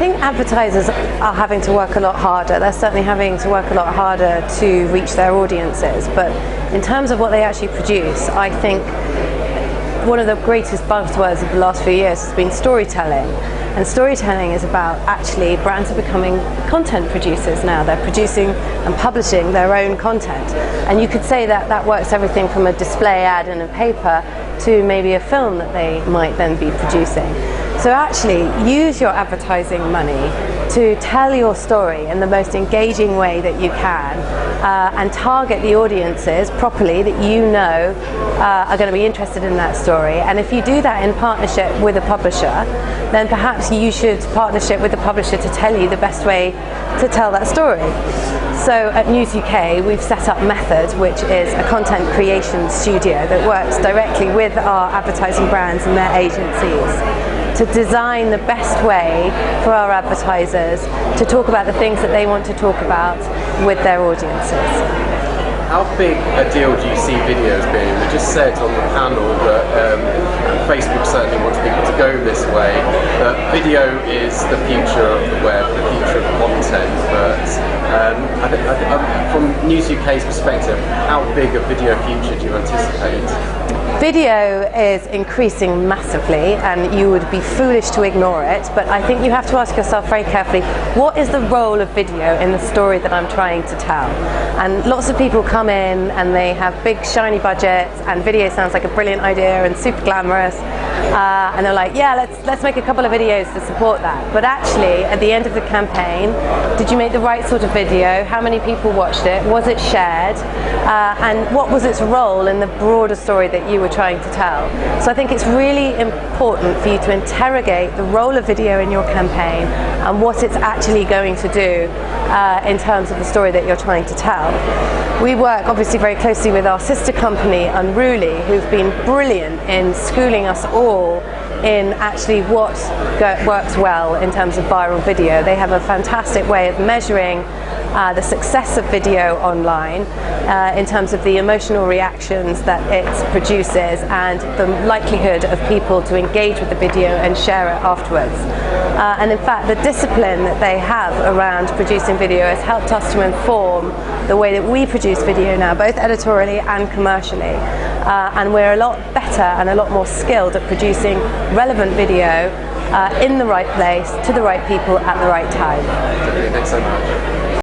think advertisers are having to work a lot harder. They're certainly having to work a lot harder to reach their audiences. But in terms of what they actually produce, I think one of the greatest buzzwords of the last few years has been storytelling. And storytelling is about actually brands are becoming content producers now. They're producing and publishing their own content. And you could say that that works everything from a display ad in a paper to maybe a film that they might then be producing. So actually use your advertising money to tell your story in the most engaging way that you can, and target the audiences properly that you know are going to be interested in that story. And if you do that in partnership with a publisher, then perhaps you should partnership with the publisher to tell you the best way to tell that story. So at News UK we've set up Method, which is a content creation studio that works directly with our advertising brands and their agencies to design the best way for our advertisers to talk about the things that they want to talk about with their audiences. How big a deal do you see videos being? We just said on the panel that Facebook certainly wants people to go this way, that video is the future of the web, the future of content, but from News UK's perspective, how big a video future do you anticipate? Video is increasing massively and you would be foolish to ignore it, but I think you have to ask yourself very carefully, what is the role of video in the story that I'm trying to tell? And lots of people come in and they have big shiny budgets and video sounds like a brilliant idea and super glamorous, and they're like, yeah, let's make a couple of videos to support that. But actually at the end of the campaign, did you make the right sort of video? How many people watched it? Was it shared? And what was its role in the broader story that you were trying to tell? So I think it's really important for you to interrogate the role of video in your campaign and what it's actually going to do in terms of the story that you're trying to tell. We work obviously very closely with our sister company Unruly, who've been brilliant in schooling us all in actually what works well in terms of viral video. They have a fantastic way of measuring the success of video online in terms of the emotional reactions that it produces and the likelihood of people to engage with the video and share it afterwards. And in fact, the discipline that they have around producing video has helped us to inform the way that we produce video now, both editorially and commercially. And we're a lot better and a lot more skilled at producing relevant video in the right place, to the right people, at the right time. Thanks so much.